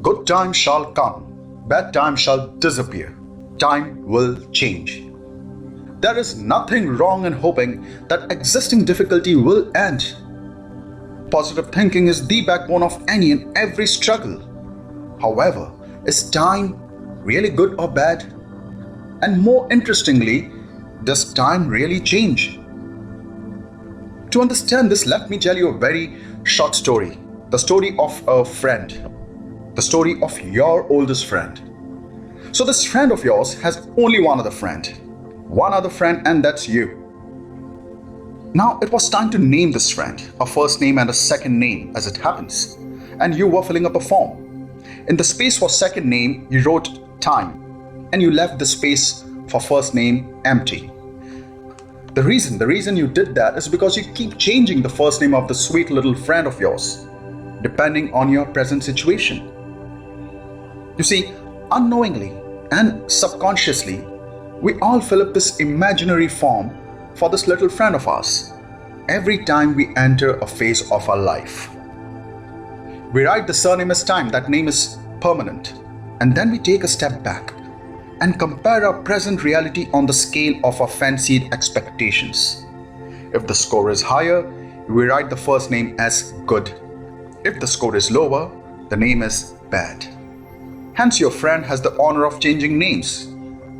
Good time shall come, bad time shall disappear. Time will change. There is nothing wrong in hoping that existing difficulty will end. Positive thinking is the backbone of any and every struggle. However, is time really good or bad? And more interestingly, does time really change? To understand this, let me tell you a very short story. The story of a friend. The story of your oldest friend. So this friend of yours has only one other friend, and that's you. Now it was time to name this friend, a first name and a second name as it happens, and you were filling up a form. In the space for second name, you wrote time, and you left the space for first name empty. The reason you did that is because you keep changing the first name of the sweet little friend of yours, depending on your present situation. You see, unknowingly and subconsciously, we all fill up this imaginary form for this little friend of ours every time we enter a phase of our life. We write the surname as time, that name is permanent, and then we take a step back and compare our present reality on the scale of our fancied expectations. If the score is higher, we write the first name as good. If the score is lower, the name is bad. Hence, your friend has the honor of changing names,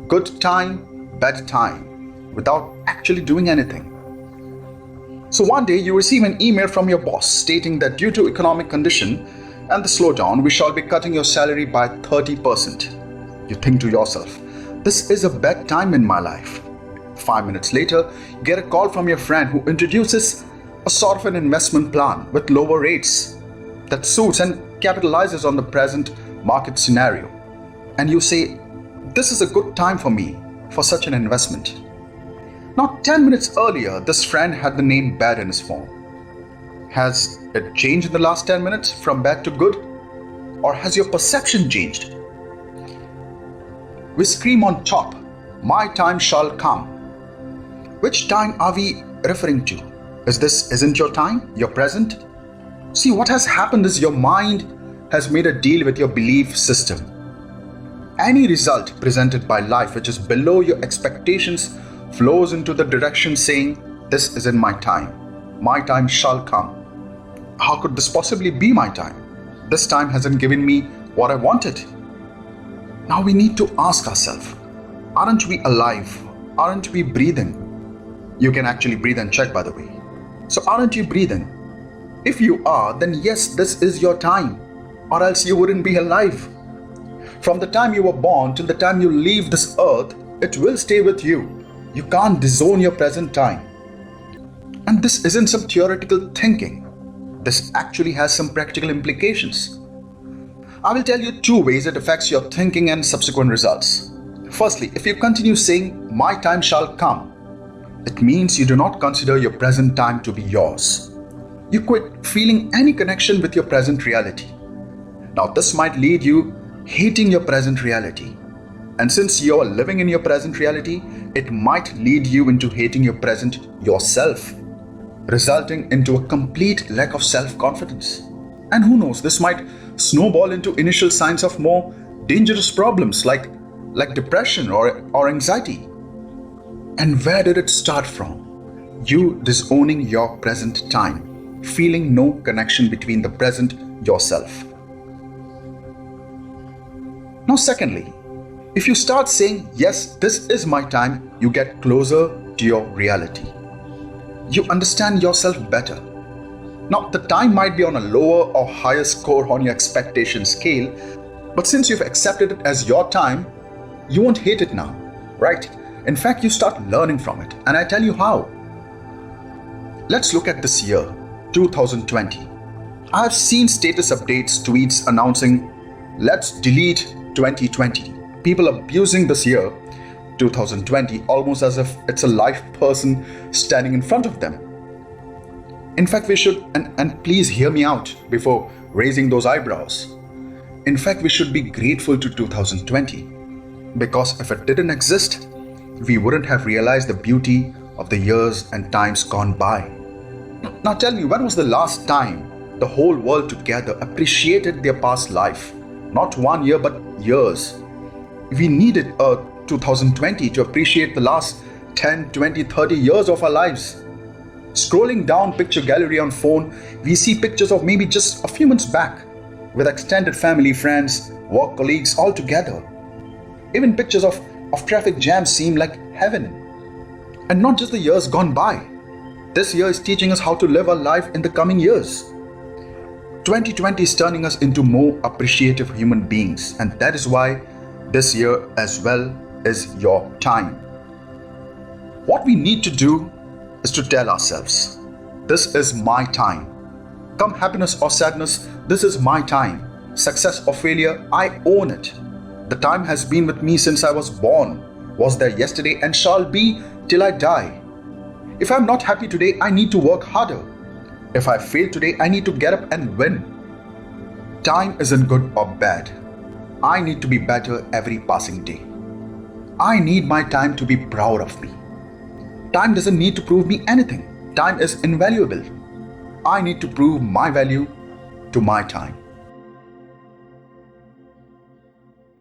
good time, bad time, without actually doing anything. So one day you receive an email from your boss stating that due to economic condition and the slowdown, we shall be cutting your salary by 30%. You think to yourself, this is a bad time in my life. 5 minutes later, you get a call from your friend who introduces a sort of an investment plan with lower rates that suits and capitalizes on the present market scenario. And you say, this is a good time for me for such an investment. Now 10 minutes earlier, this friend had the name bad in his phone. Has it changed in the last 10 minutes from bad to good? Or has your perception changed? We scream on top, my time shall come. Which time are we referring to? Isn't your time, your present? See, what has happened is your mind has made a deal with your belief system. Any result presented by life which is below your expectations flows into the direction saying, this isn't my time shall come. How could this possibly be my time? This time hasn't given me what I wanted. Now we need to ask ourselves, aren't we alive? Aren't we breathing? You can actually breathe and check, by the way. So aren't you breathing? If you are, then yes, this is your time, or else you wouldn't be alive. From the time you were born till the time you leave this earth, it will stay with you. You can't disown your present time. And this isn't some theoretical thinking. This actually has some practical implications. I will tell you 2 ways it affects your thinking and subsequent results. Firstly, if you continue saying, my time shall come, it means you do not consider your present time to be yours. You quit feeling any connection with your present reality. Now this might lead you hating your present reality. And since you are living in your present reality, it might lead you into hating your present yourself, resulting into a complete lack of self-confidence. And who knows, this might snowball into initial signs of more dangerous problems like depression or anxiety. And where did it start from? You disowning your present time, feeling no connection between the present yourself. Now secondly, if you start saying, yes, this is my time, you get closer to your reality. You understand yourself better. Now, the time might be on a lower or higher score on your expectation scale, but since you've accepted it as your time, you won't hate it now, right? In fact, you start learning from it, and I tell you how. Let's look at this year, 2020. I've seen status updates, tweets announcing, let's delete 2020. People abusing this year, 2020, almost as if it's a live person standing in front of them. In fact, we should, and please hear me out before raising those eyebrows. In fact, we should be grateful to 2020, because if it didn't exist, we wouldn't have realized the beauty of the years and times gone by. Now tell me, when was the last time the whole world together appreciated their past life Not 1 year, but years. We needed a 2020 to appreciate the last 10, 20, 30 years of our lives. Scrolling down picture gallery on phone, we see pictures of maybe just a few months back with extended family, friends, work colleagues all together. Even pictures of traffic jams seem like heaven. And not just the years gone by. This year is teaching us how to live our life in the coming years. 2020 is turning us into more appreciative human beings, and that is why this year as well is your time. What we need to do is to tell ourselves, this is my time. Come happiness or sadness, this is my time. Success or failure, I own it. The time has been with me since I was born, was there yesterday and shall be till I die. If I'm not happy today, I need to work harder. If I fail today, I need to get up and win. Time isn't good or bad. I need to be better every passing day. I need my time to be proud of me. Time doesn't need to prove me anything. Time is invaluable. I need to prove my value to my time.